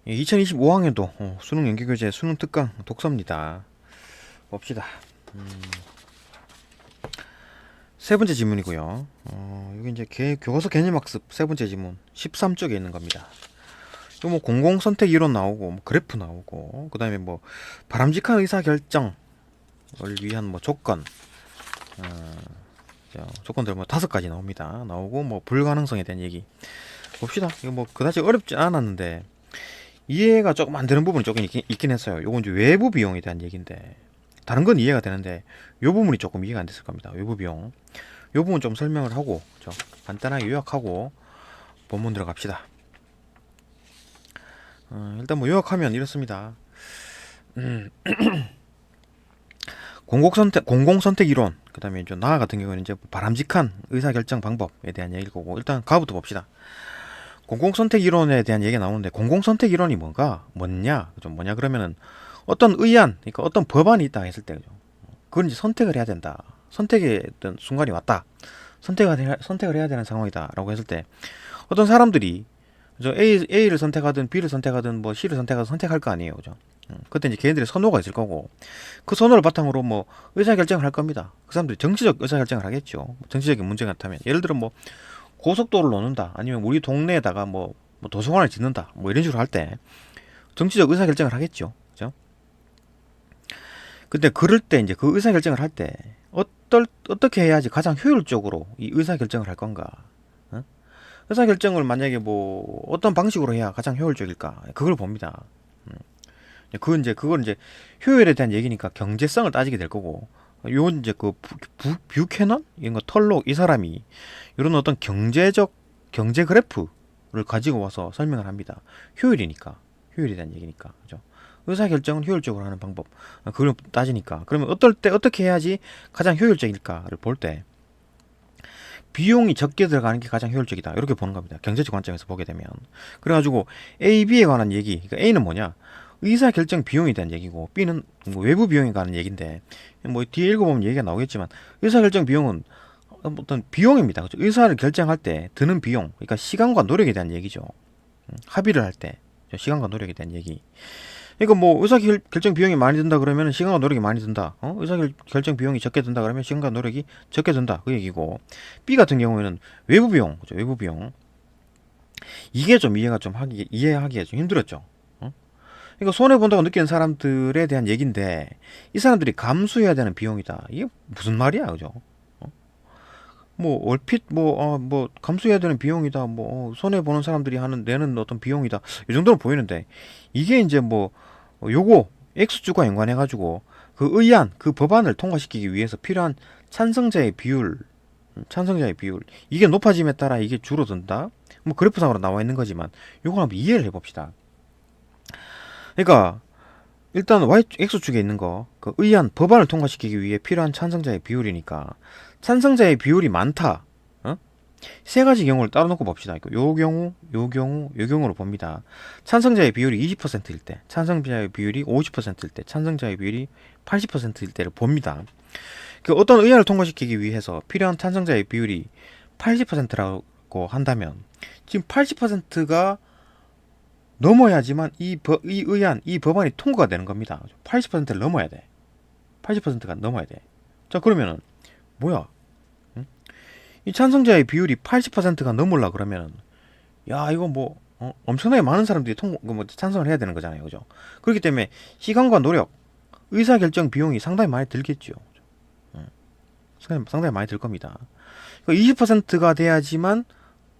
2025학년도 수능 연계교재 수능 특강 독서입니다. 봅시다. 세 번째 지문이고요. 여기 이제 교과서 개념학습 세 번째 지문 13쪽에 있는 겁니다. 또 뭐 공공선택 이론 나오고 뭐 그래프 나오고 그다음에 뭐 바람직한 의사결정을 위한 뭐 조건 조건들 뭐 5가지 나옵니다. 나오고 뭐 불가능성에 대한 얘기 봅시다. 이거 뭐 그다지 어렵지 않았는데 이해가 조금 안 되는 부분이 조금 있긴 했어요. 요건 이제 외부 비용에 대한 얘기인데 다른 건 이해가 되는데 요 부분이 조금 이해가 안 됐을 겁니다. 외부 비용 요 부분 좀 설명을 하고 간단하게 요약하고 본문 들어갑시다. 일단 뭐 요약하면 이렇습니다. 공공선택 이론, 그 다음에 이제 나 같은 경우는 이제 바람직한 의사결정 방법에 대한 얘기일 거고, 일단 가부터 봅시다. 공공선택 이론에 대한 얘기가 나오는데, 공공선택 이론이 뭐냐, 그죠? 뭐냐, 그러면은 어떤 의안, 그러니까 어떤 법안이 있다 했을 때, 그죠? 그걸 이제 선택을 해야 된다. 선택의 어떤 순간이 왔다. 선택을 해야 되는 상황이다. 라고 했을 때, 어떤 사람들이, 그죠? A를 선택하든 B를 선택하든 뭐 C를 선택하든 선택할 거 아니에요. 그죠? 그때 이제 걔네들의 선호가 있을 거고, 그 선호를 바탕으로 뭐 의사결정을 할 겁니다. 그 사람들이 정치적 의사결정을 하겠죠. 정치적인 문제가 나타나면. 예를 들어 뭐 고속도로를 놓는다. 아니면 우리 동네에다가 뭐 도서관을 짓는다. 뭐 이런 식으로 할 때 정치적 의사결정을 하겠죠. 그죠? 근데 그럴 때 이제 그 의사결정을 할 때 어떻게 해야지 가장 효율적으로 이 의사결정을 할 건가? 어? 의사결정을 만약에 뭐 어떤 방식으로 해야 가장 효율적일까? 그걸 봅니다. 그건 이제 효율에 대한 얘기니까 경제성을 따지게 될 거고, 요 이제 그 뷰캐넌 이런 거 털록 이 사람이 이런 어떤 경제 그래프를 가지고 와서 설명을 합니다. 효율에 대한 얘기니까, 그죠? 의사 결정은 효율적으로 하는 방법, 그걸 따지니까 그러면 어떻게 해야지 가장 효율적일까를 볼 때 비용이 적게 들어가는 게 가장 효율적이다 이렇게 보는 겁니다. 경제적 관점에서 보게 되면. 그래가지고 A, B에 관한 얘기, 그러니까 A는 뭐냐? 의사결정 비용에 대한 얘기고 B는 뭐 외부 비용에 관한 얘기인데 뭐 뒤에 읽어보면 얘기가 나오겠지만 의사결정 비용은 어떤 비용입니다. 그렇죠? 의사를 결정할 때 드는 비용, 그러니까 시간과 노력에 대한 얘기죠. 합의를 할 때 시간과 노력에 대한 얘기. 그러니까 뭐 의사결정 비용이 많이 든다 그러면 시간과 노력이 많이 든다. 의사결정 비용이 적게 든다 그러면 시간과 노력이 적게 든다. 그 얘기고 B 같은 경우에는 외부 비용, 그렇죠? 외부 비용. 이게 좀 이해하기가 좀 힘들었죠. 그러니까 손해본다고 느끼는 사람들에 대한 얘기인데 이 사람들이 감수해야 되는 비용이다. 이게 무슨 말이야, 그죠? 뭐 얼핏 뭐 감수해야 되는 비용이다. 뭐 손해보는 사람들이 내는 어떤 비용이다. 이 정도는 보이는데 이게 이제 뭐 요거 액수주가 연관해가지고 그 의안, 그 법안을 통과시키기 위해서 필요한 찬성자의 비율, 이게 높아짐에 따라 이게 줄어든다. 뭐 그래프상으로 나와 있는 거지만 요걸 한번 이해를 해봅시다. 그러니까 일단 X축에 있는 그 의안 법안을 통과시키기 위해 필요한 찬성자의 비율이니까 찬성자의 비율이 많다. 세 가지 경우를 따로 놓고 봅시다. 요 경우로 봅니다. 찬성자의 비율이 20%일 때, 찬성자의 비율이 50%일 때, 찬성자의 비율이 80%일 때를 봅니다. 어떤 의안을 통과시키기 위해서 필요한 찬성자의 비율이 80%라고 한다면 지금 80%가 넘어야지만 이 의안, 이 법안이 통과가 되는 겁니다. 80%를 넘어야 돼. 80%가 넘어야 돼. 자, 그러면은, 뭐야? 응? 이 찬성자의 비율이 80%가 넘으려 그러면은, 야, 이거 뭐, 엄청나게 많은 사람들이 찬성을 해야 되는 거잖아요. 그죠? 그렇기 때문에, 시간과 노력, 의사결정 비용이 상당히 많이 들겠죠. 상당히 많이 들 겁니다. 20%가 돼야지만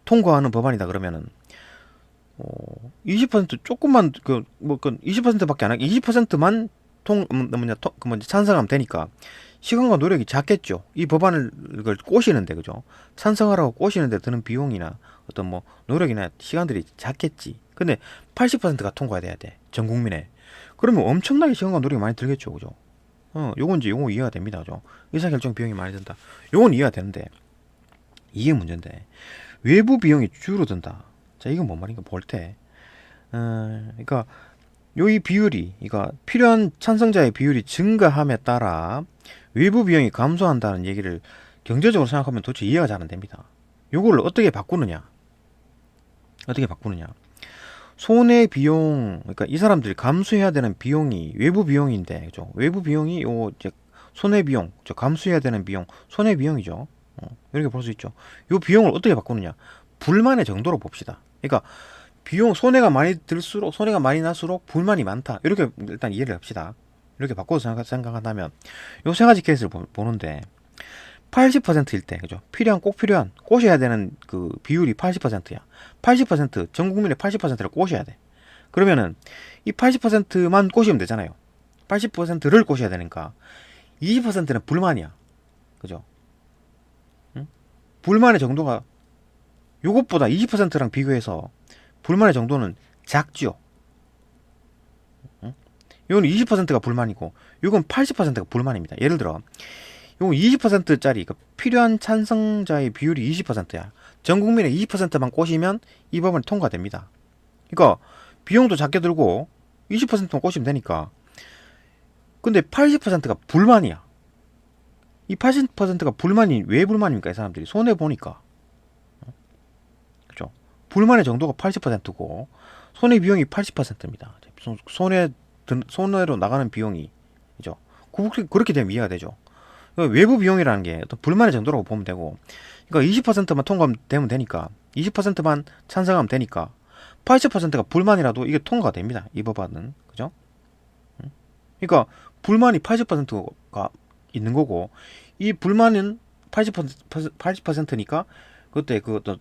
통과하는 법안이다 그러면은, 20% 조금만 20%밖에 안 하고 20%만 찬성하면 되니까 시간과 노력이 작겠죠. 이 법안을 꼬시는데, 그죠? 찬성하라고 꼬시는데 드는 비용이나 어떤 뭐 노력이나 시간들이 작겠지. 근데 80%가 통과해야 돼. 전 국민에. 그러면 엄청나게 시간과 노력이 많이 들겠죠. 그죠? 요거 이해가 됩니다. 그죠? 의사결정 비용이 많이 든다. 요건 이해가 되는데 이게 문제인데 외부 비용이 줄어든다. 자, 이건 뭔 말인가 볼 때, 그러니까 이 비율이, 그러니까 필요한 찬성자의 비율이 증가함에 따라 외부 비용이 감소한다는 얘기를 경제적으로 생각하면 도대체 이해가 잘 안 됩니다. 요거를 어떻게 바꾸느냐? 손해 비용, 그러니까 이 사람들이 감수해야 되는 비용이 외부 비용인데, 그죠? 외부 비용이 요 이제 손해 비용, 저 감수해야 되는 비용, 손해 비용이죠. 이렇게 볼 수 있죠. 요 비용을 어떻게 바꾸느냐? 불만의 정도로 봅시다. 그러니까 비용 손해가 많이 들수록 손해가 많이 날수록 불만이 많다. 이렇게 일단 이해를 합시다. 이렇게 바꿔서 생각한다면 요 세 가지 케이스를 보는데 80%일 때, 그죠? 꼭 필요한, 꼬셔야 되는 그 비율이 80%야. 80%, 전 국민의 80%를 꼬셔야 돼. 그러면은 이 80%만 꼬시면 되잖아요. 80%를 꼬셔야 되니까 20%는 불만이야. 그죠? 응? 불만의 정도가 요것보다 20%랑 비교해서 불만의 정도는 작죠. 응? 요건 20%가 불만이고 요건 80%가 불만입니다. 예를 들어 요거 20%짜리 그 필요한 찬성자의 비율이 20%야. 전 국민의 20%만 꼬시면 이 법안이 통과됩니다. 그러니까 비용도 작게 들고 20%만 꼬시면 되니까. 근데 80%가 불만이야. 이 80%가 불만이 왜 불만입니까? 이 사람들이 손해 보니까. 그죠? 불만의 정도가 80%고 손해 비용이 80%입니다. 손해로 나가는 비용이, 그죠? 그렇게 되면 이해가 되죠. 외부 비용이라는 게 어떤 불만의 정도라고 보면 되고, 그러니까 20%만 통과되면 되니까, 20%만 찬성하면 되니까, 80%가 불만이라도 이게 통과가 됩니다. 이 법안은. 그죠? 그러니까 불만이 80%가 있는 거고, 이 불만은 80%니까 그때 그 어떤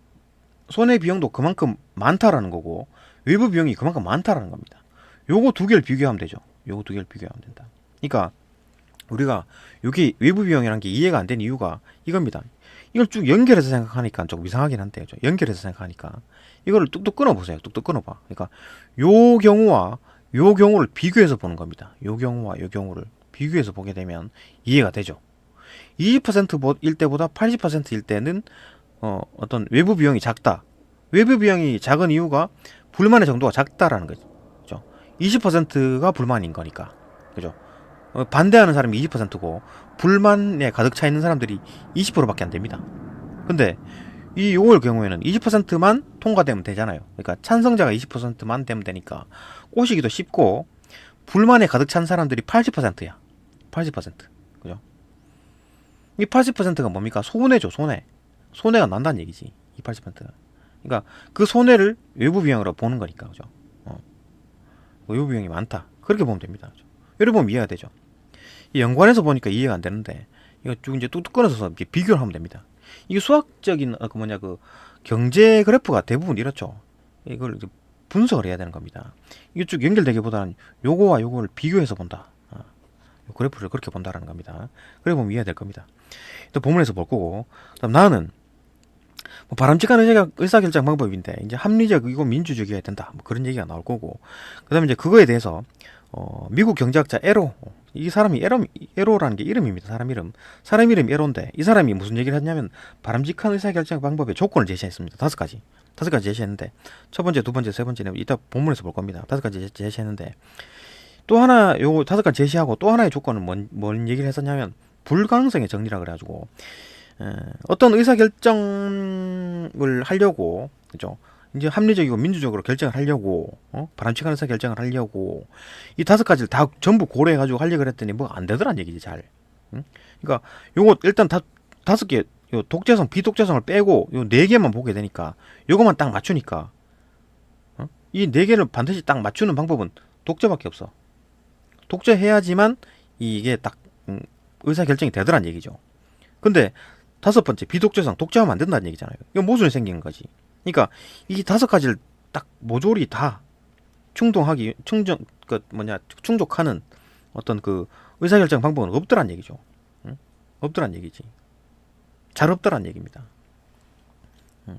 손해 비용도 그만큼 많다라는 거고, 외부 비용이 그만큼 많다라는 겁니다. 요거 두 개를 비교하면 되죠. 요거 두 개를 비교하면 된다. 그러니까 우리가 여기 외부 비용이라는 게 이해가 안 되는 이유가 이겁니다. 이걸 쭉 연결해서 생각하니까 조금 이상하긴 한데요. 연결해서 생각하니까 이거를 뚝뚝 끊어보세요. 뚝뚝 끊어봐. 그러니까 요 경우와 요 경우를 비교해서 보는 겁니다. 요 경우와 요 경우를 비교해서 보게 되면 이해가 되죠. 20%일 때보다 80%일 때는 어떤 외부 비용이 작다. 외부 비용이 작은 이유가 불만의 정도가 작다라는 거죠. 20%가 불만인 거니까. 그죠? 반대하는 사람이 20%고 불만에 가득 차 있는 사람들이 20%밖에 안 됩니다. 근데 이 요걸 경우에는 20%만 통과되면 되잖아요. 그러니까 찬성자가 20%만 되면 되니까 꼬시기도 쉽고 불만에 가득 찬 사람들이 80%야. 80%. 그죠? 이 80%가 뭡니까? 손해죠, 손해. 손해가 난다는 얘기지. 이 80%가. 그러니까 그 손해를 외부 비용으로 보는 거니까. 그죠? 외부 비용이 많다. 그렇게 보면 됩니다. 그죠? 이렇게 보면 이해가 되죠. 이 연관에서 보니까 이해가 안 되는데 이거 쭉 이제 뚝뚝 끊어서 비교를 하면 됩니다. 이게 수학적인 그 경제 그래프가 대부분 이렇죠. 이걸 이제 분석을 해야 되는 겁니다. 이게 쭉 연결되기보다는 요거와 요거를 비교해서 본다. 요 그래프를 그렇게 본다라는 겁니다. 그래 보면 이해가 될 겁니다. 또 본문에서 볼 거고, 그다음 나는 뭐 바람직한 의사결정 방법인데 이제 합리적이고 민주적이어야 된다. 뭐 그런 얘기가 나올 거고, 그다음에 이제 그거에 대해서 미국 경제학자 에로, 이 사람이 에로라는 게 이름입니다. 사람 이름이 에로인데 이 사람이 무슨 얘기를 했냐면 바람직한 의사결정 방법의 조건을 제시했습니다. 다섯 가지 제시했는데 첫 번째, 두 번째, 세 번째는 이따 본문에서 볼 겁니다. 다섯 가지 제시했는데 또 하나 요 다섯 가지 제시하고 또 하나의 조건은 뭔 얘기를 했었냐면 불가능성의 정리라 그래가지고 어떤 의사결정을 하려고, 그죠? 이제 합리적이고 민주적으로 결정을 하려고, 바람직한 의사 결정을 하려고 이 다섯 가지를 다 전부 고려해가지고 하려고 그랬더니 뭐 안 되더란 얘기지 잘. 응? 그러니까 요거 일단 다섯 개, 요 독재성, 비독재성을 빼고 요 네 개만 보게 되니까 요거만 딱 맞추니까 이 네 개를 반드시 딱 맞추는 방법은 독재밖에 없어. 독재해야지만 이게 딱 의사 결정이 되더란 얘기죠. 근데 다섯 번째 비독재성, 독재하면 안 된다는 얘기잖아요. 이거 모순이 생기는 거지. 그러니까 이 다섯 가지를 딱 모조리 다 충족하는 어떤 그 의사결정 방법은 없더란 얘기죠. 응? 없더란 얘기지. 잘 없더란 얘기입니다.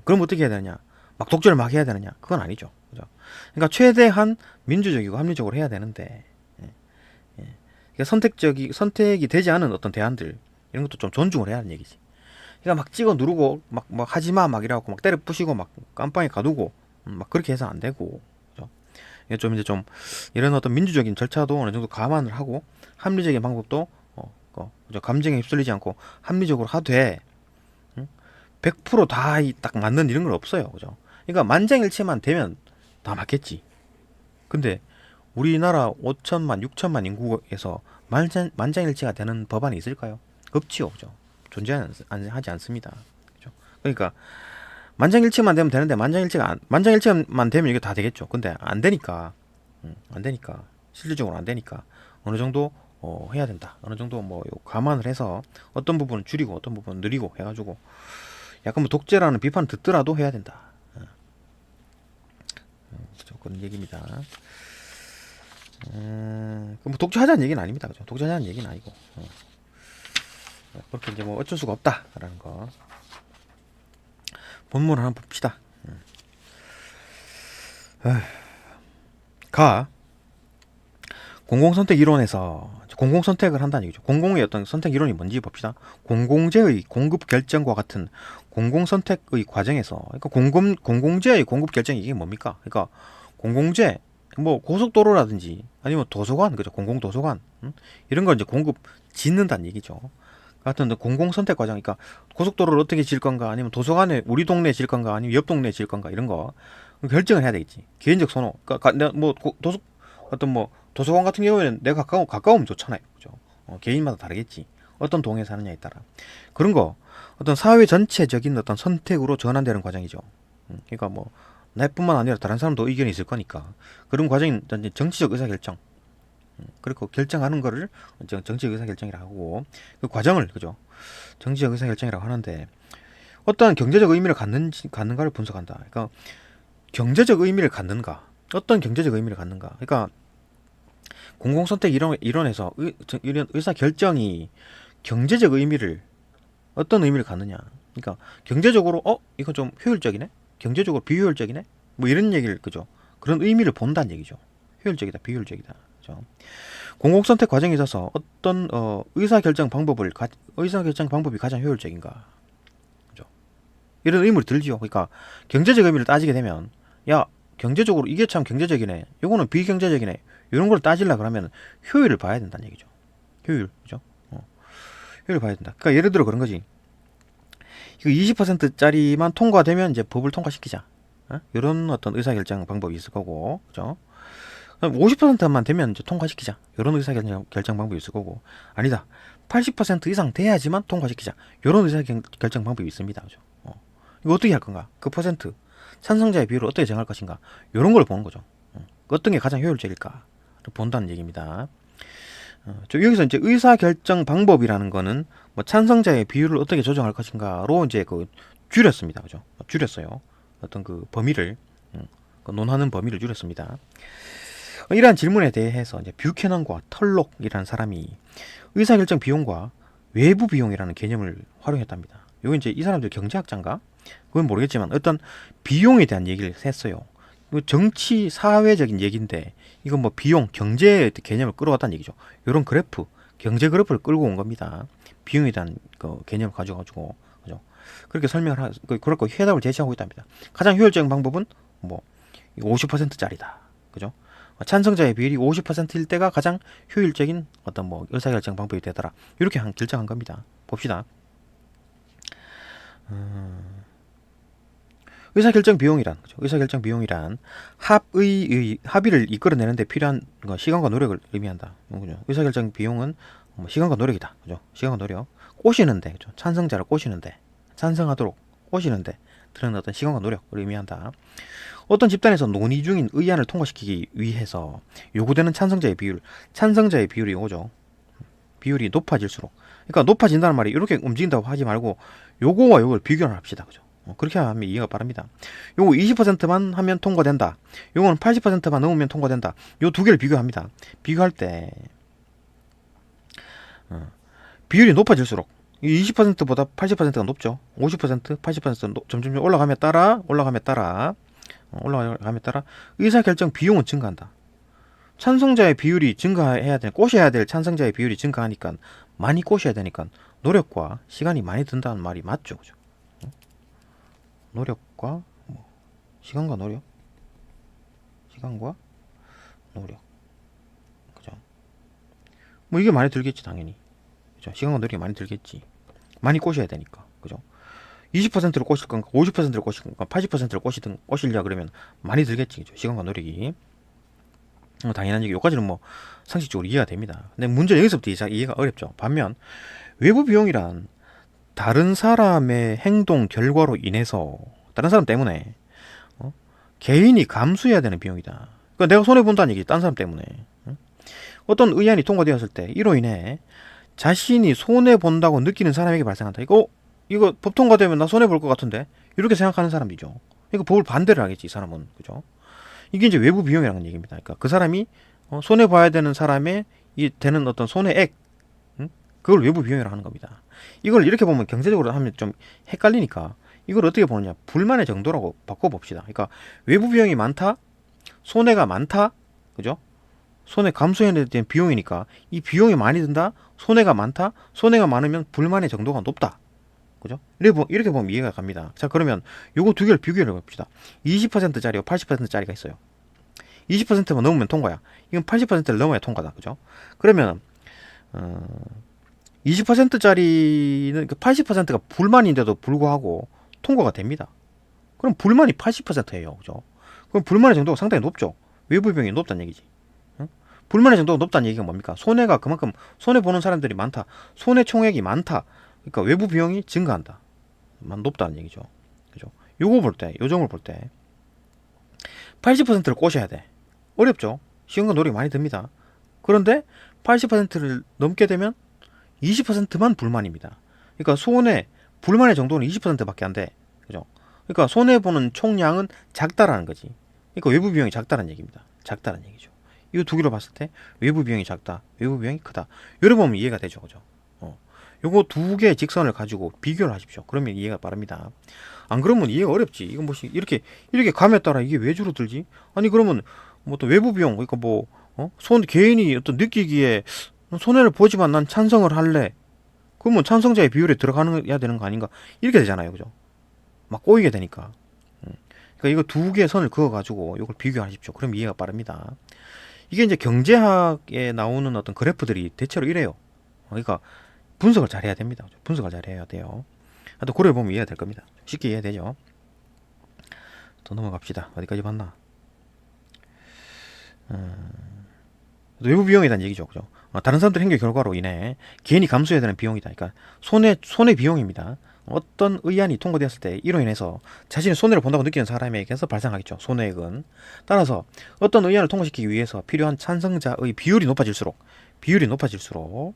그럼 어떻게 해야 되느냐? 막 독재를 막 해야 되느냐? 그건 아니죠. 그죠? 그러니까 최대한 민주적이고 합리적으로 해야 되는데, 그러니까 선택이 되지 않은 어떤 대안들 이런 것도 좀 존중을 해야 하는 얘기지. 그러니까 막 찍어 누르고 막 하지마 막 이래갖고 막 때려 부시고 막 깜빵에 가두고 막 그렇게 해서 안 되고, 그죠? 이게 좀 이제 좀 이런 어떤 민주적인 절차도 어느 정도 감안을 하고 합리적인 방법도 그죠? 감정에 휩쓸리지 않고 합리적으로 하되 100%다 딱 맞는 이런 건 없어요, 그죠? 그러니까 만장일치만 되면 다 맞겠지. 근데 우리나라 5천만, 6천만 인구에서 만장일치가 되는 법안이 있을까요? 없지요, 그죠? 존재하지 않습니다. 그죠? 그러니까 만장일치만 되면 되는데 만장일치만 되면 이게 다 되겠죠. 근데 안 되니까, 안 되니까 실질적으로 안 되니까 어느 정도 해야 된다. 어느 정도 뭐 감안을 해서 어떤 부분은 줄이고 어떤 부분은 늘리고 해가지고 약간 뭐 독재라는 비판을 듣더라도 해야 된다. 그죠? 그런 얘기입니다. 뭐 독재하자는 얘기는 아닙니다. 그죠? 독재하자는 얘기는 아니고 그렇게 이제 뭐 어쩔 수가 없다라는 거. 본문을 한번 봅시다. 가 공공선택 이론에서 공공선택을 한다는 얘기죠. 공공의 어떤 선택 이론이 뭔지 봅시다. 공공재의 공급 결정과 같은 공공선택의 과정에서, 그러니까 공공재의 공급 결정이 이게 뭡니까? 그러니까 공공재, 뭐 고속도로라든지 아니면 도서관, 그죠? 공공도서관, 이런 걸 이제 공급 짓는다는 얘기죠. 하여튼 공공선택 과정, 그러니까 고속도로를 어떻게 질 건가, 아니면 도서관에 우리 동네에 질 건가, 아니면 옆 동네에 질 건가, 이런 거 결정을 해야 되겠지. 개인적 선호. 그러니까 내가 뭐 어떤 뭐 도서관 같은 경우에는 내가 가까우면 좋잖아요. 그죠? 개인마다 다르겠지. 어떤 동에 사느냐에 따라. 그런 거 어떤 사회 전체적인 어떤 선택으로 전환되는 과정이죠. 그러니까 뭐 나뿐만 아니라 다른 사람도 의견이 있을 거니까 그런 과정이 이제 정치적 의사결정. 그리고 결정하는 거를 정치적 의사결정이라고 하고 그 과정을, 그죠? 정치적 의사결정이라고 하는데 어떠한 경제적 의미를 갖는가를 분석한다. 그러니까 경제적 의미를 갖는가, 어떤 경제적 의미를 갖는가. 그러니까 공공선택 이론에서 이런 의사결정이 경제적 의미를, 어떤 의미를 갖느냐. 그러니까 경제적으로 이거 좀 효율적이네, 경제적으로 비효율적이네, 뭐 이런 얘기를, 그죠? 그런 의미를 본다는 얘기죠. 효율적이다, 비효율적이다. 그죠? 공공선택 과정에 있어서 어떤 의사결정 방법이 가장 효율적인가, 그죠? 이런 의무를 들지요. 그러니까 경제적 의미를 따지게 되면, 야, 경제적으로 이게 참 경제적이네, 요거는 비경제적이네, 이런 걸 따지려 그러면 효율을 봐야 된다는 얘기죠. 효율, 그죠? 효율을 봐야 된다. 그러니까 예를 들어 그런 거지. 이거 20%짜리만 통과되면 이제 법을 통과시키자. 이런 어떤 의사결정 방법이 있을 거고, 그죠? 50%만 되면 이제 통과시키자. 이런 의사결정 방법이 있을 거고, 아니다, 80% 이상 돼야지만 통과시키자. 이런 의사결정 방법이 있습니다. 그죠? 이거 어떻게 할 건가? 그 퍼센트, 찬성자의 비율을 어떻게 정할 것인가? 이런 걸 보는 거죠. 어떤 게 가장 효율적일까? 본다는 얘기입니다. 여기서 이제 의사결정 방법이라는 거는 뭐 찬성자의 비율을 어떻게 조정할 것인가로 이제 줄였습니다. 그죠? 줄였어요. 어떤 그 범위를, 그 논하는 범위를 줄였습니다. 이러한 질문에 대해서 이제 뷰캐넌과 털록이라는 사람이 의사결정 비용과 외부 비용이라는 개념을 활용했답니다. 이건 이제 이 사람들 경제학자인가? 그건 모르겠지만 어떤 비용에 대한 얘기를 했어요. 정치 사회적인 얘기인데 이건 뭐 비용, 경제의 개념을 끌어왔다는 얘기죠. 이런 그래프, 경제 그래프를 끌고 온 겁니다. 비용에 대한 그 개념을 가져가지고, 그죠? 그렇게 그렇게 해답을 제시하고 있답니다. 가장 효율적인 방법은 뭐 50%짜리다, 그죠? 찬성자의 비율이 50%일 때가 가장 효율적인 어떤 뭐 의사결정 방법이 되더라. 이렇게 결정한 겁니다. 봅시다. 의사결정 비용이란, 그죠? 의사결정 비용이란 합의를 이끌어내는데 필요한 시간과 노력을 의미한다. 그죠? 의사결정 비용은 시간과 노력이다. 그죠? 시간과 노력. 꼬시는데, 그죠? 찬성자를 꼬시는데, 찬성하도록 꼬시는데 드는 어떤 시간과 노력을 의미한다. 어떤 집단에서 논의 중인 의안을 통과시키기 위해서 요구되는 찬성자의 비율이 이거죠. 비율이 높아질수록, 그러니까 높아진다는 말이 이렇게 움직인다고 하지 말고 요거와 요걸 비교를 합시다. 그죠? 그렇게 하면 이해가 빠릅니다. 요거 20%만 하면 통과된다. 요거는 80%만 넘으면 통과된다. 요 두 개를 비교합니다. 비교할 때 비율이 높아질수록 20%보다 80%가 높죠. 50%, 80% 점점 올라감에 따라 의사결정 비용은 증가한다. 찬성자의 비율이 꼬셔야 될 찬성자의 비율이 증가하니까, 많이 꼬셔야 되니까 노력과 시간이 많이 든다는 말이 맞죠. 그죠? 노력과 시간과 노력, 그죠? 뭐 이게 많이 들겠지, 당연히. 그죠? 시간과 노력이 많이 들겠지. 많이 꼬셔야 되니까, 그죠? 20%를 꼬실 건가, 50%를 꼬실 건가, 80%를 꼬시려 그러면 많이 들겠지, 그죠? 시간과 노력이. 당연한 얘기. 여기까지는 뭐 상식적으로 이해가 됩니다. 근데 문제는 여기서부터 이해가 어렵죠. 반면 외부 비용이란 다른 사람의 행동 결과로 인해서 다른 사람 때문에 어? 개인이 감수해야 되는 비용이다. 그러니까 내가 손해 본다는 얘기. 딴 사람 때문에 어떤 의안이 통과되었을 때 이로 인해 자신이 손해 본다고 느끼는 사람에게 발생한다. 이거 법 통과되면 나 손해 볼 것 같은데 이렇게 생각하는 사람이죠. 이거 법을 반대를 하겠지 이 사람은. 그죠? 이게 이제 외부 비용이라는 얘기입니다. 그러니까 그 사람이 손해 봐야 되는 사람의 이 되는 어떤 손해액, 그걸 외부 비용이라고 하는 겁니다. 이걸 이렇게 보면 경제적으로 하면 좀 헷갈리니까 이걸 어떻게 보느냐, 불만의 정도라고 바꿔봅시다. 그러니까 외부 비용이 많다, 손해가 많다, 그죠? 손해 감소해야 되는 비용이니까 이 비용이 많이 든다, 손해가 많다, 손해가 많으면 불만의 정도가 높다. 그죠? 이렇게 보면 이해가 갑니다. 자, 그러면 요거 두 개를 비교해 봅시다. 20%짜리와 80%짜리가 있어요. 20%만 넘으면 통과야. 이건 80%를 넘어야 통과다. 그죠? 그러면 20%짜리는 80%가 불만인데도 불구하고 통과가 됩니다. 그럼 불만이 80%예요. 그죠? 그럼 불만의 정도가 상당히 높죠. 외부 비용이 높다는 얘기지. 응? 불만의 정도가 높다는 얘기가 뭡니까? 손해가 그만큼 손해 보는 사람들이 많다. 손해 총액이 많다. 그러니까 외부 비용이 증가한다. 높다는 얘기죠. 그죠? 요거 볼 때, 요점을 볼 때 80%를 꼬셔야 돼. 어렵죠? 시간과 노력이 많이 듭니다. 그런데 80%를 넘게 되면 20%만 불만입니다. 그러니까 불만의 정도는 20%밖에 안 돼. 그죠? 그러니까 손해보는 총량은 작다라는 거지. 그러니까 외부 비용이 작다는 얘기입니다. 작다는 얘기죠. 이 두 개로 봤을 때 외부 비용이 작다, 외부 비용이 크다. 이렇게 보면 이해가 되죠. 그죠? 요거 두 개의 직선을 가지고 비교를 하십시오. 그러면 이해가 빠릅니다. 안 그러면 이해가 어렵지. 이건 뭐지? 이렇게 감에 따라 이게 왜 줄어들지? 아니 그러면 뭐 또 외부 비용, 그러니까 뭐 개인이 어떤 느끼기에 손해를 보지만 난 찬성을 할래. 그러면 찬성자의 비율에 들어가야 되는 거 아닌가? 이렇게 되잖아요. 그죠? 막 꼬이게 되니까. 그러니까 이거 두 개의 선을 그어 가지고 이걸 비교하십시오. 그럼 이해가 빠릅니다. 이게 이제 경제학에 나오는 어떤 그래프들이 대체로 이래요. 그러니까 분석을 잘 해야 됩니다. 분석을 잘 해야 돼요. 또 고려해 보면 이해가 될 겁니다. 쉽게 이해되죠? 또 넘어갑시다. 어디까지 봤나? 외부 비용에 대한 얘기죠. 그죠? 다른 사람들 행위 결과로 인해 개인이 감수해야 되는 비용이다. 그러니까 손해 비용입니다. 어떤 의안이 통과되었을 때 이로 인해서 자신이 손해를 본다고 느끼는 사람에게서 발생하겠죠. 손해액은. 따라서 어떤 의안을 통과시키기 위해서 필요한 찬성자의 비율이 높아질수록 20%,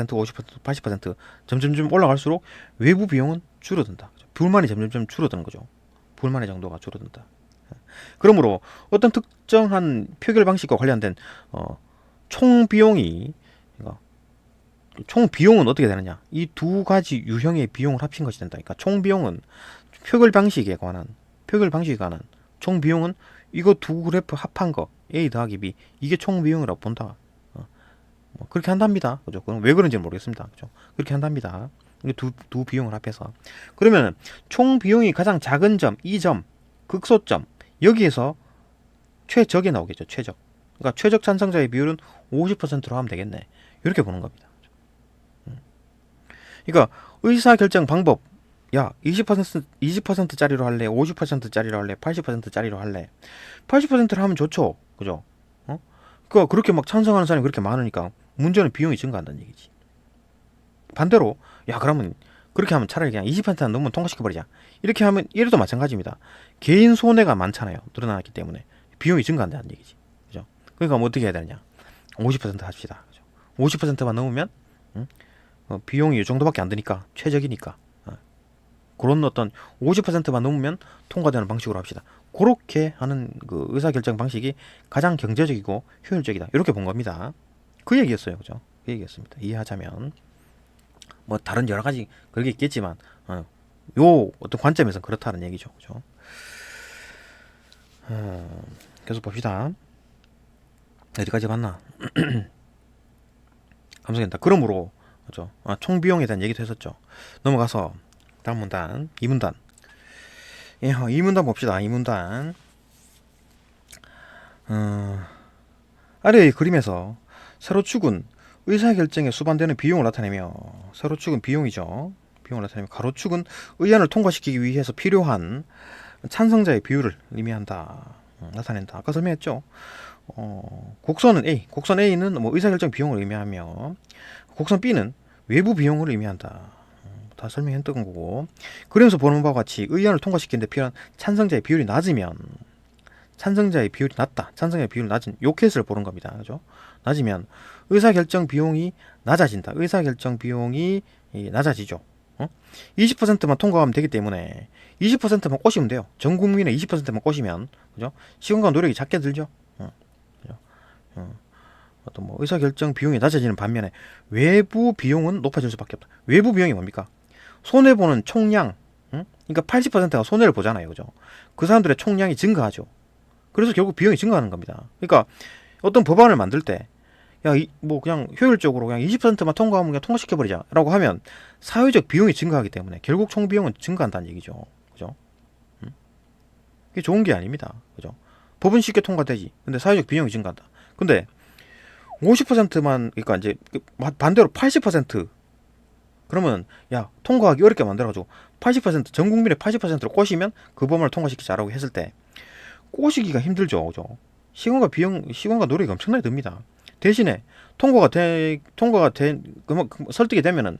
50%, 80% 점점점 올라갈수록 외부 비용은 줄어든다. 불만이 점점점 줄어드는 거죠. 불만의 정도가 줄어든다. 그러므로 어떤 특정한 표결 방식과 관련된 총 비용은 어떻게 되느냐? 이 두 가지 유형의 비용을 합친 것이 된다. 그러니까 총 비용은 표결 방식에 관한 총 비용은 이거 두 그래프 합한 거 A 더하기 B, 이게 총 비용이라고 본다. 그렇게 한답니다. 그죠? 그럼 왜 그런지 모르겠습니다. 그죠? 그렇게 한답니다. 이게 두 비용을 합해서. 그러면 총 비용이 가장 작은 점, 이 점, 극소점, 여기에서 최적이 나오겠죠. 최적. 그러니까 최적 찬성자의 비율은 50%로 하면 되겠네. 이렇게 보는 겁니다. 그러니까 의사결정 방법, 야 20%짜리로 할래, 50%짜리로 할래, 80%짜리로 할래. 80%를 하면 좋죠. 그죠? 그러니까 그렇게 막 찬성하는 사람이 그렇게 많으니까 문제는 비용이 증가한다는 얘기지. 반대로 그러면 그렇게 하면 차라리 그냥 20%는 넘으면 통과시켜버리자. 이렇게 하면 이래도 마찬가지입니다. 개인 손해가 많잖아요. 늘어났기 때문에 비용이 증가한다는 얘기지. 그죠? 그러니까 뭐 어떻게 해야 되느냐? 50% 합시다. 그죠? 50%만 넘으면 비용이 이 정도밖에 안 드니까 최적이니까 그런 어떤 50%만 넘으면 통과되는 방식으로 합시다. 그렇게 하는 그 의사결정 방식이 가장 경제적이고 효율적이다. 이렇게 본 겁니다. 그 얘기였어요. 그죠? 그 얘기였습니다. 이해하자면 뭐 다른 여러 가지 그런 게 있겠지만 요 어떤 관점에서 그렇다는 얘기죠. 그죠? 계속 봅시다. 어디까지 갔나? 감사합니다. 그러므로 그죠? 총 비용에 대한 얘기도 했었죠. 넘어가서 다음 문단 2문단. 2문단 봅시다. 2문단. 아래의 그림에서 세로축은 의사결정에 수반되는 비용을 나타내며, 세로축은 비용이죠. 비용을 나타내며 가로축은 의안을 통과시키기 위해서 필요한 찬성자의 비율을 의미한다. 나타낸다. 아까 설명했죠. 곡선은 A, 곡선 A는 뭐 의사결정 비용을 의미하며 곡선 B는 외부 비용을 의미한다. 다 설명했던 거고. 그러면서 보는 바와 같이 의안을 통과시키는데 필요한 찬성자의 비율이 낮으면 찬성자의 비율이 낮다. 찬성자의 비율이 낮은 요 케이스를 보는 겁니다. 그죠? 낮으면 의사결정 비용이 낮아진다. 의사결정 비용이 낮아지죠. 20%만 통과하면 되기 때문에 20%만 꼬시면 돼요. 전 국민의 20%만 꼬시면 그죠? 시간과 노력이 작게 들죠. 그죠? 어떤 뭐 의사결정 비용이 낮아지는 반면에 외부 비용은 높아질 수밖에 없다. 외부 비용이 뭡니까? 손해 보는 총량, 그러니까 80%가 손해를 보잖아요, 그죠? 그 사람들의 총량이 증가하죠. 그래서 결국 비용이 증가하는 겁니다. 그러니까 어떤 법안을 만들 때, 야, 뭐 그냥 효율적으로 그냥 20%만 통과하면 그냥 통과시켜버리자라고 하면 사회적 비용이 증가하기 때문에 결국 총 비용은 증가한다는 얘기죠, 그죠? 이게 좋은 게 아닙니다, 그죠? 법은 쉽게 통과되지, 근데 사회적 비용이 증가한다. 근데 50%만, 그러니까 이제 반대로 80%, 그러면 야 통과하기 어렵게 만들어가지고 80%전 국민의 80%로 꼬시면 그 법안을 통과시키자라고 했을 때 꼬시기가 힘들죠, 그죠? 시간과 비용, 시간과 노력이 엄청나게 듭니다. 대신에 통과가 된 설득이 되면은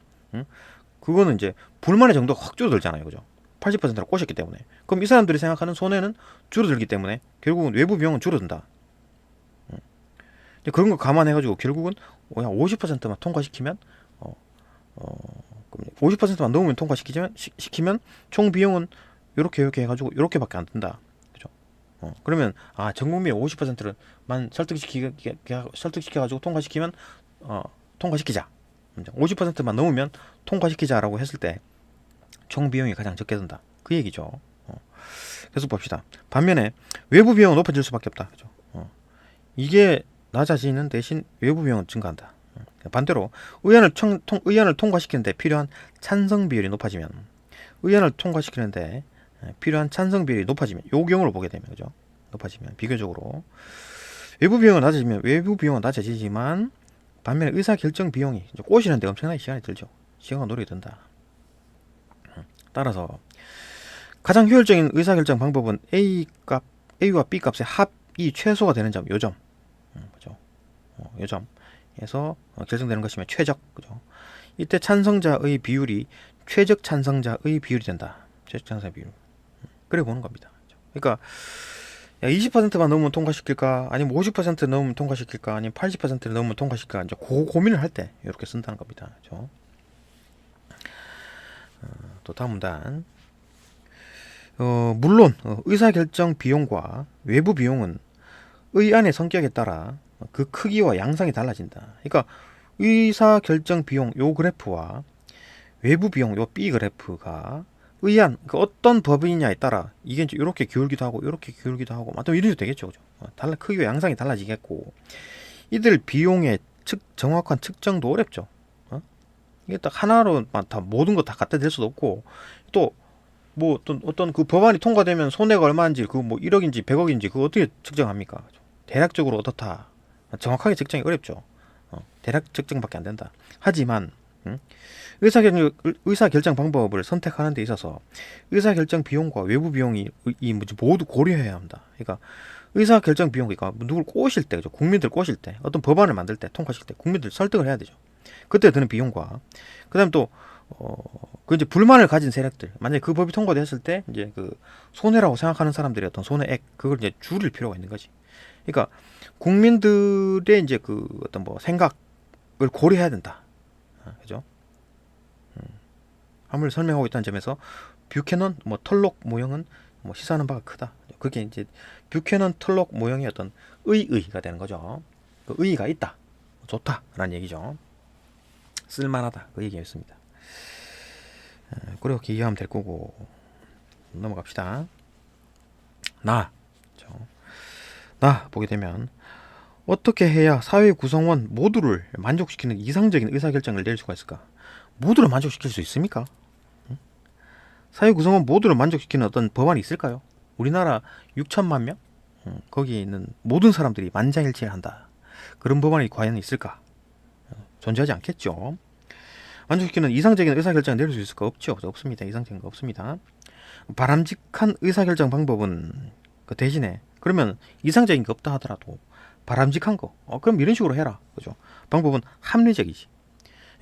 그거는 이제 불만의 정도가 확 줄어들잖아요, 그죠? 80%로 꼬셨기 때문에. 그럼 이 사람들이 생각하는 손해는 줄어들기 때문에 결국은 외부 비용은 줄어든다. 그런 거 감안해가지고 결국은 50%만 통과시키면 50%만 넘으면 시키면 총 비용은 요렇게 해가지고 요렇게밖에 안 든다. 그죠? 그러면 전 국민의 50%만 설득시켜가지고 통과시키면 통과시키자. 50%만 넘으면 통과시키자라고 했을 때 총 비용이 가장 적게 든다. 그 얘기죠. 계속 봅시다. 반면에 외부 비용은 높아질 수밖에 없다. 그죠? 이게 낮아지는 대신 외부 비용은 증가한다. 반대로 의안을 통과시키는데 필요한 찬성 비율이 높아지면 의안을 통과시키는데 필요한 찬성 비율이 높아지면 요 경우를 보게 되면 그죠? 높아지면 비교적으로 외부 비용은 낮아지지만 반면에 의사 결정 비용이 꼬시는데 엄청나게 시간이 들죠. 시간과 노력이 든다. 따라서 가장 효율적인 의사 결정 방법은 A와 B 값의 합이 최소가 되는 점, 요점. 그죠? 요점에서 결정되는 것이면 최적, 그죠? 이때 찬성자의 비율이 최적 찬성자의 비율이 된다. 최적 찬성자 비율. 그래 보는 겁니다. 그러니까 20%만 넘으면 통과시킬까, 아니면 50% 넘으면 통과시킬까, 아니면 80%를 넘으면 통과시킬까, 이제 고민을 할 때 이렇게 쓴다는 겁니다. 그죠? 또 다음 문단. 물론 의사결정 비용과 외부 비용은 의안의 성격에 따라 그 크기와 양상이 달라진다. 그러니까 의사결정 비용 요 그래프와 외부 비용 요 B 그래프가 의안 어떤 법이냐에 따라 이게 이제 이렇게 기울기도 하고 이렇게 기울기도 하고 또 이래도 되겠죠, 그죠? 크기와 양상이 달라지겠고 이들 비용의 정확한 측정도 어렵죠. 이게 딱 하나로 다 모든 거 다 갖다 댈 수도 없고 또 뭐 어떤 그 법안이 통과되면 손해가 얼마인지 그 뭐 1억인지 100억인지 그거 어떻게 측정합니까? 대략적으로 어떻다 정확하게 측정이 어렵죠. 대략 측정밖에 안 된다. 하지만 의사결정 방법을 선택하는 데 있어서 의사결정 비용과 외부 비용이 모두 고려해야 합니다. 그러니까 의사결정 비용, 그러니까 누굴 꼬실 때, 그죠? 국민들 꼬실 때, 어떤 법안을 만들 때, 통과시킬 때 국민들 설득을 해야 되죠. 그때 드는 비용과 그다음 또 그 이제 불만을 가진 세력들, 만약에 그 법이 통과됐을 때 이제 그 손해라고 생각하는 사람들의 어떤 손해액 그걸 이제 줄일 필요가 있는 거지. 그러니까 국민들의 이제 그 어떤 뭐 생각을 고려해야 된다. 그죠? 아무리 설명하고 있다는 점에서 뷰캐넌 뭐 털록 모형은 뭐 시사하는 바가 크다. 그게 이제 뷰캐넌 털록 모형의 어떤 의의가 되는 거죠. 그 의의가 있다, 좋다라는 얘기죠. 쓸만하다 그 얘기였습니다. 그렇게 이해하면 될 거고 넘어갑시다. 나 보게 되면 어떻게 해야 사회 구성원 모두를 만족시키는 이상적인 의사결정을 낼 수가 있을까? 모두를 만족시킬 수 있습니까? 사회 구성원 모두를 만족시키는 어떤 법안이 있을까요? 우리나라 6천만 명? 거기에 있는 모든 사람들이 만장일치한다. 그런 법안이 과연 있을까? 존재하지 않겠죠. 만족시키는 이상적인 의사결정을 내릴 수 있을까? 없죠. 없습니다. 이상적인 거 없습니다. 바람직한 의사결정 방법은 그 대신에 그러면 이상적인 게 없다 하더라도 바람직한 거, 그럼 이런 식으로 해라. 그죠? 방법은 합리적이지.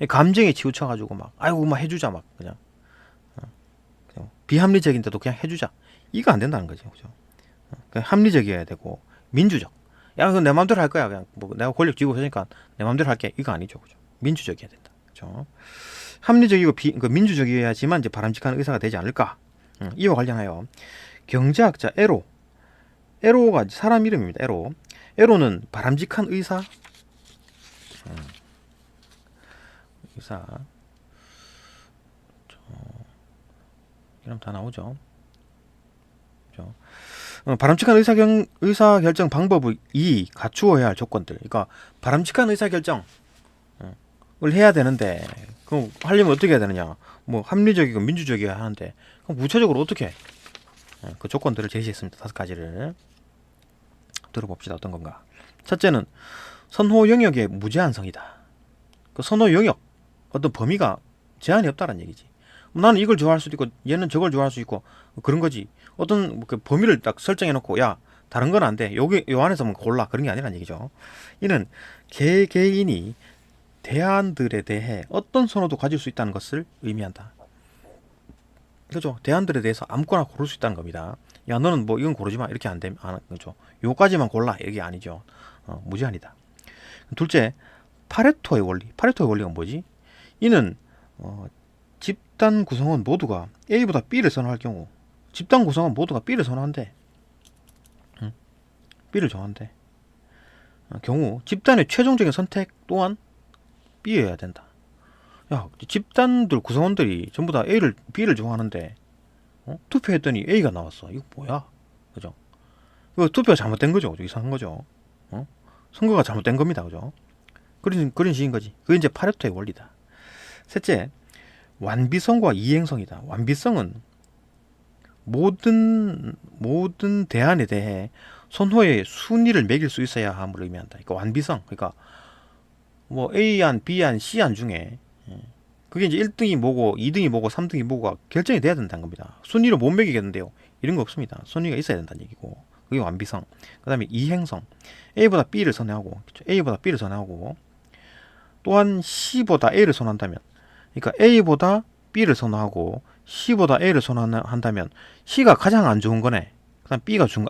감정에 치우쳐가지고 막, 아이고, 막 해주자, 막, 그냥. 그냥 비합리적인데도 그냥 해주자. 이거 안 된다는 거죠. 그죠? 그냥 합리적이어야 되고, 민주적. 야, 그건 내 마음대로 할 거야. 그냥, 뭐, 내가 권력 쥐고 있으니까 내 마음대로 할게. 이거 아니죠. 그죠? 민주적이어야 된다. 그죠? 합리적이고 민주적이어야지만 이제 바람직한 의사가 되지 않을까. 이와 관련하여 경제학자 에로가 사람 이름입니다. 에로는 바람직한 의사, 이름 다 나오죠. 그죠? 바람직한 의사결정 방법의 갖추어야 할 조건들. 그러니까 바람직한 의사결정을 해야 되는데, 그럼 하려면 어떻게 해야 되느냐? 뭐 합리적이고 민주적이어야 하는데, 그럼 구체적으로 어떻게 해? 그 조건들을 제시했습니다. 5가지를 들어봅시다. 어떤 건가? 첫째는 선호 영역의 무제한성이다. 그 선호 영역, 어떤 범위가 제한이 없다는 얘기지. 나는 이걸 좋아할 수도 있고 얘는 저걸 좋아할 수 있고 그런 거지. 어떤 그 범위를 딱 설정해 놓고 야 다른 건 안 돼. 여기 요 안에서만 골라 그런 게 아니란 얘기죠. 이는 개개인이 대안들에 대해 어떤 선호도 가질 수 있다는 것을 의미한다. 그죠? 대안들에 대해서 아무거나 고를 수 있다는 겁니다. 야 너는 뭐 이건 고르지 마 이렇게 안 돼. 그죠? 요까지만 골라 이게 아니죠. 무제한이다. 둘째, 파레토의 원리가 뭐지? 이는 집단 구성원 모두가 A보다 B를 선호할 경우 집단 구성원 모두가 B를 선호한대. B를 정한대. 경우 집단의 최종적인 선택 또한 B여야 된다. 야, 집단들 구성원들이 전부 다 B를 좋아하는데 투표했더니 A가 나왔어. 이거 뭐야? 그죠? 이거 투표가 잘못된 거죠. 이상한 거죠. 선거가 잘못된 겁니다. 그죠? 그런 식인 거지. 그게 이제 파레토의 원리다. 셋째, 완비성과 이행성이다. 완비성은 모든 대안에 대해 선호의 순위를 매길 수 있어야 함을 의미한다. 그러니까 완비성. 그러니까 뭐 A안, B안, C안 중에 그게 이제 1등이 뭐고 2등이 뭐고 3등이 뭐고가 결정이 돼야 된다는 겁니다. 순위를 못 매기겠는데요. 이런 거 없습니다. 순위가 있어야 된다는 얘기고. 그게 완비성. 그 다음에 이행성. A보다 B를 선호하고 A보다 B를 선호하고 또한 C보다 A를 선호한다면 그러니까 A보다 B를 선호하고 C보다 A를 선호한다면 C가 가장 안 좋은 거네. 그다음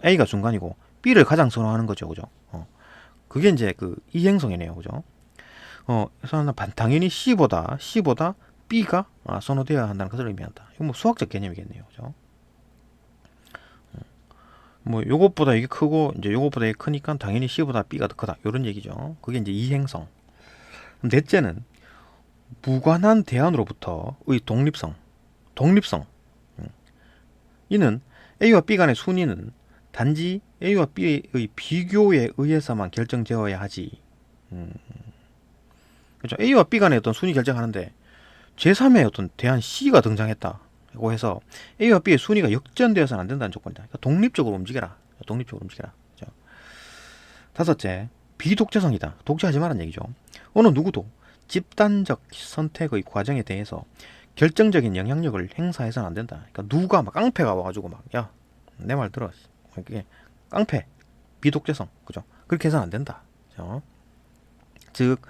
A가 중간이고 B를 가장 선호하는 거죠, 그죠? 그게 이제 그 이행성이네요, 그죠? 그래서 당연히 C보다 B가 선호되어야 한다는 것을 의미한다. 이거 뭐 수학적 개념이겠네요, 그죠? 뭐 요것보다 이게 크고 이제 요것보다 이게 크니까 당연히 C보다 B가 더 크다. 이런 얘기죠. 그게 이제 이행성. 넷째는 무관한 대안으로부터의 독립성. 이는 A와 B 간의 순위는 단지 A와 B의 비교에 의해서만 결정되어야 하지. 그렇죠. A와 B 간의 어떤 순위 결정하는데 제3의 어떤 대안 C가 등장했다고 해서 A와 B의 순위가 역전되어서는 안 된다는 조건이다. 그러니까 독립적으로 움직여라. 그렇죠. 다섯째, 비독자성이다. 독재하지 말라는 얘기죠. 어느 누구도 집단적 선택의 과정에 대해서 결정적인 영향력을 행사해서는 안 된다. 그러니까 누가 막 깡패가 와가지고 막 야 내 말 들어. 이게 깡패, 비독재성, 그죠? 그렇게 해서는 안 된다. 그죠? 즉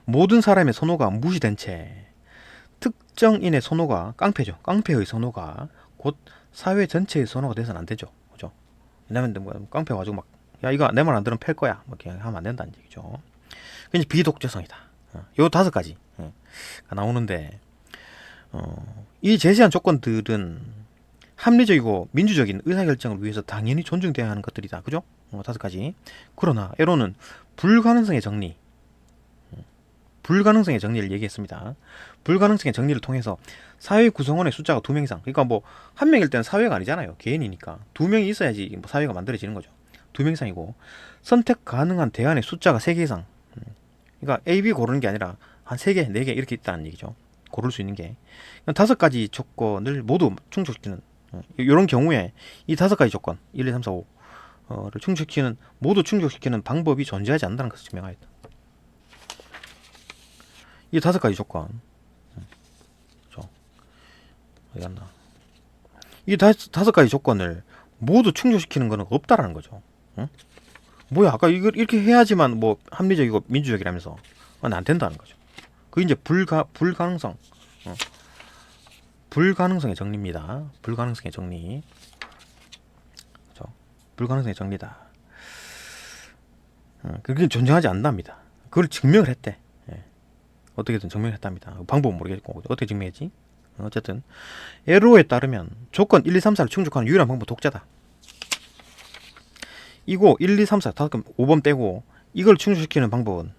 모든 사람의 선호가 무시된 채 특정인의 선호가 깡패죠. 깡패의 선호가 곧 사회 전체의 선호가 돼서는 안 되죠. 그죠? 왜냐면 뭐 깡패 가지고 막 야 이거 내 말 안 들으면 팰 거야. 뭐 이렇게 하면 안 된다는 얘기죠. 그게 비독재성이다. 요 5가지 나오는데 이 제시한 조건들은 합리적이고 민주적인 의사결정을 위해서 당연히 존중돼야 하는 것들이다. 그죠? 5가지. 그러나 에로는 불가능성의 정리를 얘기했습니다. 불가능성의 정리를 통해서 사회 구성원의 숫자가 2명 이상. 그러니까 뭐 한 명일 때는 사회가 아니잖아요. 개인이니까 2명이 있어야지 뭐 사회가 만들어지는 거죠. 2명 이상이고 선택 가능한 대안의 숫자가 3개 이상. 그러니까 A, B 고르는 게 아니라 한 3개, 4개 이렇게 있다는 얘기죠. 고를 수 있는 게. 5가지 조건을 모두 충족시키는 이런 경우에 이 5가지 조건 1, 2, 3, 4, 5를 모두 충족시키는 방법이 존재하지 않는다는 것을 증명하였다. 이 5가지 조건 어디 갔나? 이 5가지 조건을 모두 충족시키는 것은 없다라는 거죠. 응? 뭐야, 아까 이걸 이렇게 해야지만 뭐 합리적이고 민주적이라면서. 안 된다는 거죠. 그게 이제 불가능성. 어, 불가능성의 정리입니다. 불가능성의 정리. 그죠? 불가능성의 정리다. 그게 존재하지 않답니다. 그걸 증명을 했대. 예. 어떻게든 증명을 했답니다. 방법은 모르겠고 어떻게 증명했지? 어쨌든 에로에 따르면 조건 1, 2, 3, 4를 충족하는 유일한 방법 독자다. 이거 1, 2, 3, 4 다섯 5번 빼고 이걸 충족시키는 방법은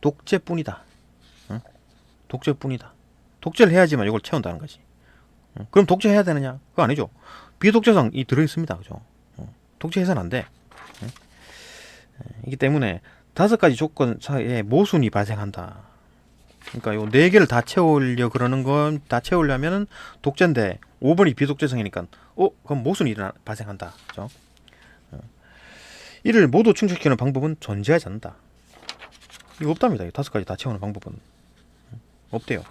독재뿐이다. 응? 독재뿐이다. 독재를 해야지만 이걸 채운다는 거지. 응? 그럼 독재해야 되느냐? 그거 아니죠. 비독재성이 들어있습니다. 그죠? 독재해서는 안 돼. 응? 이기 때문에 다섯 가지 조건 사이에 모순이 발생한다. 그러니까 요 네 개를 다 채우려 그러는 건 다 채우려면은 독재인데 5번이 비독재성이니까 그럼 모순이 발생한다. 그죠? 이를 모두 충족시키는 방법은 존재하지 않는다. 이거 없답니다. 이 다섯 가지 다 채우는 방법은 없대요.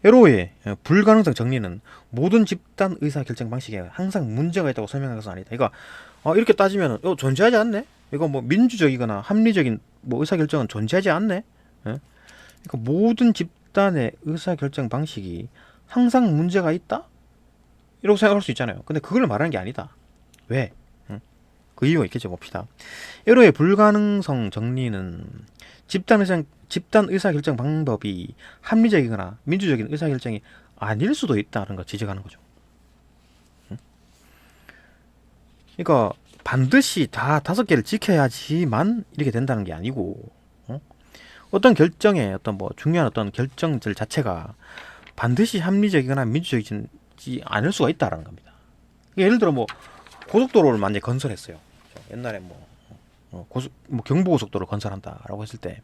에로의 불가능성 정리는 모든 집단 의사 결정 방식에 항상 문제가 있다고 설명한 것은 아니다. 그러니까 이렇게 따지면 존재하지 않네. 이거 뭐 민주적이거나 합리적인 뭐 의사 결정은 존재하지 않네. 예? 그러니까 모든 집단의 의사 결정 방식이 항상 문제가 있다? 이라고 생각할 수 있잖아요. 근데 그걸 말하는 게 아니다. 왜? 그 이유가 있겠죠. 봅시다. 에로의 불가능성 정리는 집단 의사결정 방법이 합리적이거나 민주적인 의사결정이 아닐 수도 있다는 걸 지적하는 거죠. 그러니까 반드시 다 다섯 개를 지켜야지만 이렇게 된다는 게 아니고, 어떤 결정에 어떤 뭐 중요한 어떤 결정들 자체가 반드시 합리적이거나 민주적이지 않을 수가 있다라는 겁니다. 예를 들어 뭐 고속도로를 만약에 건설했어요. 옛날에 뭐 경부고속도로를 건설한다라고 했을 때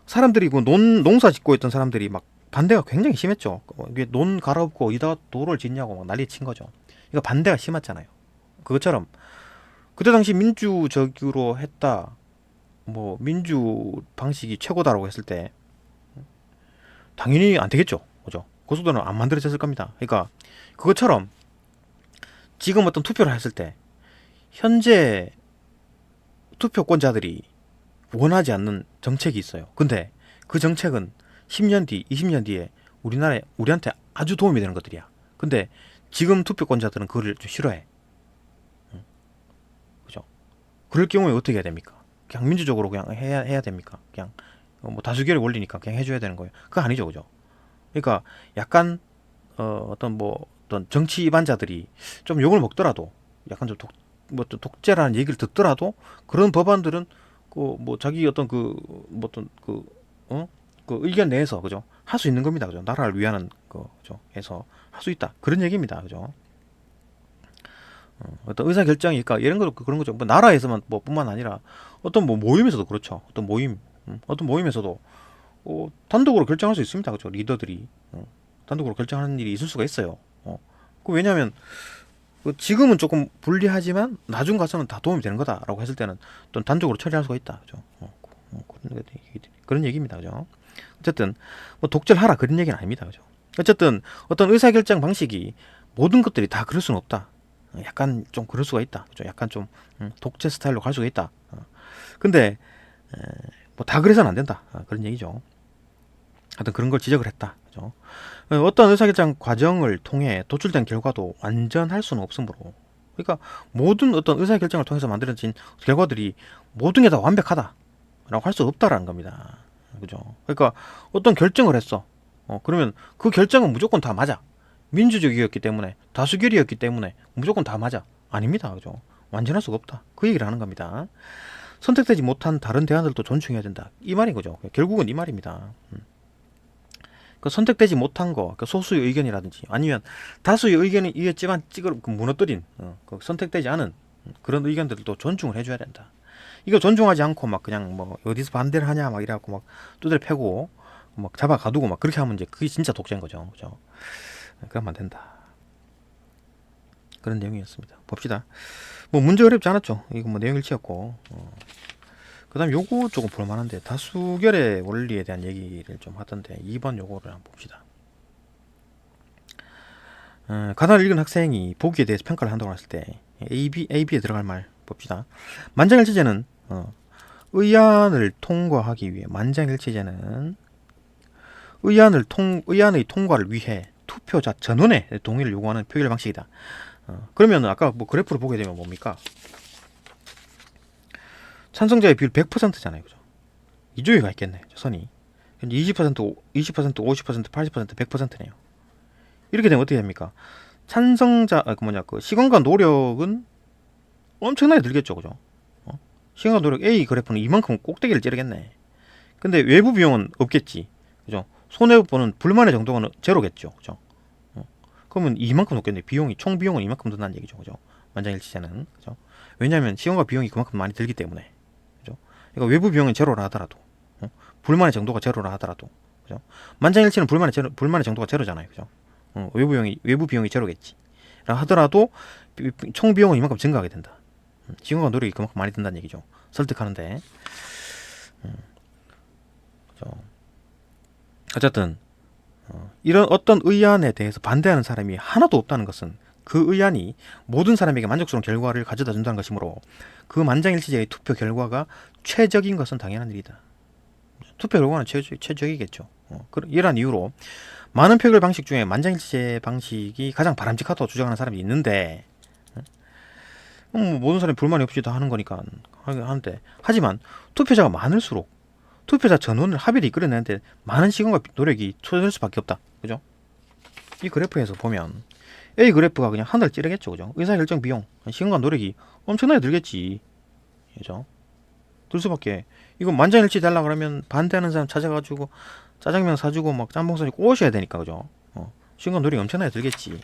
사람들이 그 농사 짓고 있던 사람들이 막 반대가 굉장히 심했죠. 이게 논 갈아엎고 이다 도로를 짓냐고 막 난리 친 거죠. 그러니까 반대가 심했잖아요. 그것처럼 그때 당시 민주적으로 했다, 뭐 민주 방식이 최고다라고 했을 때 당연히 안 되겠죠. 그죠? 고속도로는 안 만들어졌을 겁니다. 그러니까 그것처럼 지금 어떤 투표를 했을 때 현재 투표권자들이 원하지 않는 정책이 있어요. 근데 그 정책은 10년 뒤, 20년 뒤에 우리한테 아주 도움이 되는 것들이야. 근데 지금 투표권자들은 그걸 좀 싫어해. 그죠? 그럴 경우에 어떻게 해야 됩니까? 그냥 민주적으로 그냥 해야 됩니까? 그냥 뭐 다수결의 원리니까 그냥 해줘야 되는 거예요. 그거 아니죠, 그죠? 그러니까 약간 어떤 정치 입안자들이 좀 욕을 먹더라도 약간 좀 독재라는 얘기를 듣더라도 그런 법안들은 뭐 자기 어떤 그 의견 내에서 그죠 할 수 있는 겁니다. 그죠? 나라를 위하는 그죠 해서 할 수 있다 그런 얘기입니다. 그죠? 어떤 의사 결정이니까 이런 것도 그런 거죠. 뭐 나라에서만 뭐 뿐만 아니라 어떤 뭐 모임에서도 그렇죠. 어떤 모임에서도 단독으로 결정할 수 있습니다. 그죠? 리더들이 단독으로 결정하는 일이 있을 수가 있어요. 왜냐하면 지금은 조금 불리하지만 나중 가서는 다 도움이 되는 거다라고 했을 때는 또 단독으로 처리할 수가 있다. 그죠? 그런 얘기입니다. 그죠? 어쨌든 뭐 독재를 하라 그런 얘기는 아닙니다. 그죠? 어쨌든 어떤 의사결정 방식이 모든 것들이 다 그럴 수는 없다. 약간 좀 그럴 수가 있다. 그죠? 약간 좀 독재 스타일로 갈 수가 있다. 근데 뭐 다 그래서는 안 된다. 그런 얘기죠. 하여튼 그런 걸 지적을 했다. 그죠? 어떤 의사결정 과정을 통해 도출된 결과도 완전할 수는 없으므로, 그러니까 모든 어떤 의사결정을 통해서 만들어진 결과들이 모든 게 다 완벽하다라고 할 수 없다라는 겁니다. 그죠? 그러니까 어떤 결정을 했어. 그러면 그 결정은 무조건 다 맞아. 민주적이었기 때문에, 다수결이었기 때문에 무조건 다 맞아. 아닙니다. 그죠? 완전할 수가 없다. 그 얘기를 하는 겁니다. 선택되지 못한 다른 대안들도 존중해야 된다. 이 말인 거죠. 결국은 이 말입니다. 그 선택되지 못한 거, 그 소수의 의견이라든지 아니면 다수의 의견이 이었지만 무너뜨린 그 선택되지 않은 그런 의견들도 존중을 해줘야 된다. 이거 존중하지 않고 막 그냥 뭐 어디서 반대를 하냐 막 이래갖고 막 두드려 패고 막 잡아 가두고 막 그렇게 하면 이제 그게 진짜 독재인 거죠. 그죠? 그러면 안 된다. 그런 내용이었습니다. 봅시다. 뭐 문제 어렵지 않았죠. 이거 뭐 내용 일치였고. 그 다음 요거 조금 볼만한데 다수결의 원리에 대한 얘기를 좀 하던데 2번 요거를 한번 봅시다. 가단을 읽은 학생이 보기에 대해서 평가를 한다고 했을 때 AB에 들어갈 말 봅시다. 만장일치제는 의안을 통과하기 위해 의안의 통과를 위해 투표자 전원의 동의를 요구하는 표결 방식이다. 그러면 아까 뭐 그래프를 보게 되면 뭡니까? 찬성자의 비율 100%잖아요. 그죠? 이쪽에 가 있겠네. 선이. 20%, 20%, 50%, 80%, 100%네요. 이렇게 되면 어떻게 됩니까? 찬성자, 그 시간과 노력은 엄청나게 들겠죠. 그죠? 시간과 노력 A 그래프는 이만큼 꼭대기를 찌르겠네. 근데 외부 비용은 없겠지. 그죠? 손해보는 불만의 정도는 제로겠죠. 그죠? 그러면 이만큼 높겠네. 총 비용은 이만큼 든다는 얘기죠. 그죠? 만장일치제는. 그죠? 왜냐하면 시간과 비용이 그만큼 많이 들기 때문에. 그죠? 그러니까 외부 비용은 제로라 하더라도, 불만의 정도가 제로라 하더라도, 그죠? 만장일치는 불만의 정도가 제로잖아요. 그죠? 외부 비용이 제로겠지. 라 하더라도 총 비용은 이만큼 증가하게 된다. 시간과 노력이 그만큼 많이 든다는 얘기죠. 설득하는데. 그죠? 어쨌든 이런 어떤 의안에 대해서 반대하는 사람이 하나도 없다는 것은 그 의안이 모든 사람에게 만족스러운 결과를 가져다 준다는 것이므로 그 만장일치제의 투표 결과가 최적인 것은 당연한 일이다. 투표 결과는 최적이겠죠. 이러한 이유로 많은 표결 방식 중에 만장일치제 방식이 가장 바람직하다고 주장하는 사람이 있는데, 모든 사람이 불만이 없이 다 하는 거니까 하는데, 하지만 투표자가 많을수록 투표자 전원을 합의를 이끌어내는데 많은 시간과 노력이 투자될 수밖에 없다. 그죠? 이 그래프에서 보면 A 그래프가 그냥 하늘 찌르겠죠. 그죠? 의사결정 비용, 시간과 노력이 엄청나게 들겠지. 그죠? 들 수밖에. 이거 만장일치 달라 그러면 반대하는 사람 찾아가지고 짜장면 사주고 막 짬뽕 사주고 꼬셔야 되니까. 그죠? 시간과 노력이 엄청나게 들겠지.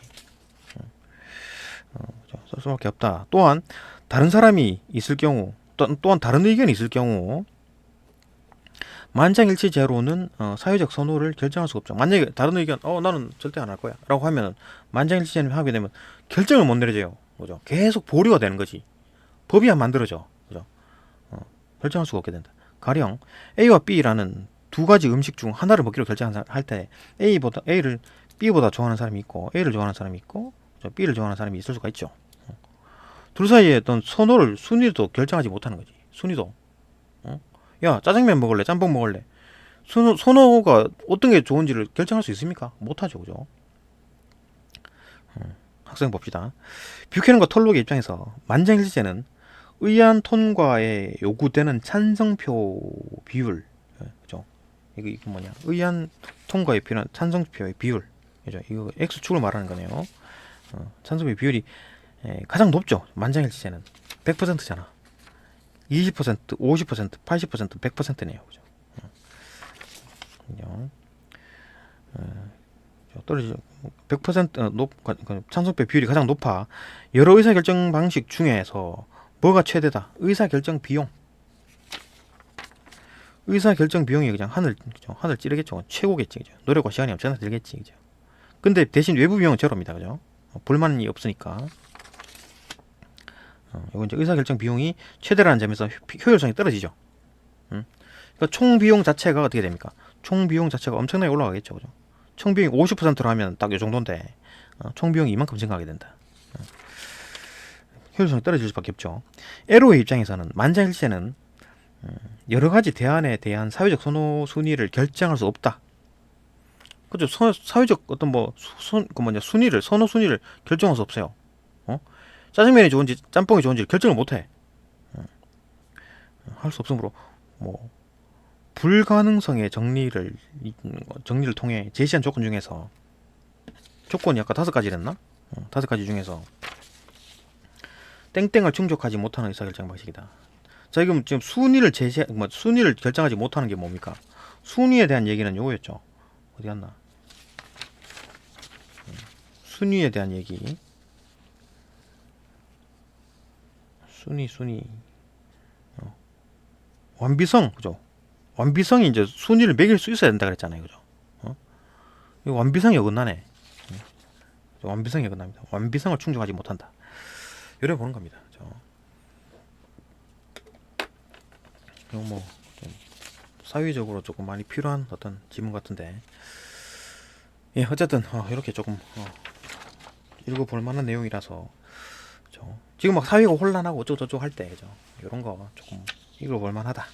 그죠? 쓸 수밖에 없다. 또한 다른 사람이 있을 경우, 또한 다른 의견이 있을 경우 만장일치제로는 사회적 선호를 결정할 수가 없죠. 만약에 다른 의견, 나는 절대 안 할 거야 라고 하면 만장일치제를 하게 되면 결정을 못 내려져요. 그죠? 계속 보류가 되는 거지. 법이 안 만들어져. 그죠? 결정할 수가 없게 된다. 가령 A와 B라는 두 가지 음식 중 하나를 먹기로 결정할 때 A를 B보다 좋아하는 사람이 있고 A를 좋아하는 사람이 있고 B를 좋아하는 사람이 있을 수가 있죠. 둘 사이에 어떤 순위도 결정하지 못하는 거지. 순위도. 야, 짜장면 먹을래? 짬뽕 먹을래? 선호가 어떤 게 좋은지를 결정할 수 있습니까? 못하죠. 그죠? 학생 봅시다. 뷰캐넌과 톨록의 입장에서 만장일치제는 의안 통과에 요구되는 찬성표 비율, 그죠? 이거 뭐냐? 의안 통과에 필요한 찬성표의 비율, 그죠? 이거 X축을 말하는 거네요. 찬성표 비율이 가장 높죠. 만장일치제는 100%잖아. 20%, 50%, 80%, 100%네요. 그죠? 떨어지죠. 100% 찬성표 비율이 가장 높아. 여러 의사결정 방식 중에서 뭐가 최대다? 의사결정 비용. 의사결정 비용이 그냥 하늘 찌르겠죠. 최고겠지. 그죠? 노력과 시간이 엄청나게 들겠지. 그죠? 근데 대신 외부 비용은 제로입니다. 그죠? 불만이 없으니까. 이건 이제 의사결정 비용이 최대라는 점에서 효율성이 떨어지죠. 그러니까 총 비용 자체가 어떻게 됩니까? 총 비용 자체가 엄청나게 올라가겠죠. 그죠? 총 비용이 50%로 하면 딱 이 정도인데, 총 비용이 이만큼 증가하게 된다. 효율성이 떨어질 수밖에 없죠. 에로의 입장에서는 만장일치제는 여러 가지 대안에 대한 사회적 선호 순위를 결정할 수 없다. 그죠? 사회적 어떤 선호 순위를 결정할 수 없어요. 짜장면이 좋은지 짬뽕이 좋은지 결정을 못해. 할 수 없으므로 불가능성의 정리를 통해 제시한 조건 중에서 조건이 아까 5가지랬나? 5가지 중에서 땡땡을 충족하지 못하는 의사결정 방식이다. 자, 지금 순위를 순위를 결정하지 못하는 게 뭡니까? 순위에 대한 얘기는 요거였죠. 어디 갔나? 순위에 대한 얘기. 순위. 완비성, 그죠? 완비성이 이제 순위를 매길 수 있어야 된다 그랬잖아요, 그죠? 이거 완비성이 어긋나네. 완비성이 어긋납니다. 완비성을 충족하지 못한다. 이래 보는 겁니다. 이거 사회적으로 조금 많이 필요한 어떤 지문 같은데, 예, 어쨌든 이렇게 조금 읽어볼 만한 내용이라서 그죠? 지금 막 사회가 혼란하고 어쩌고저쩌고 할 때, 그죠? 이런 거 조금 읽어볼 만하다.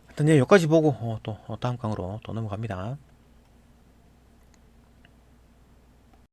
하여튼, 예, 여기까지 보고, 또, 다음 강으로 또 넘어갑니다.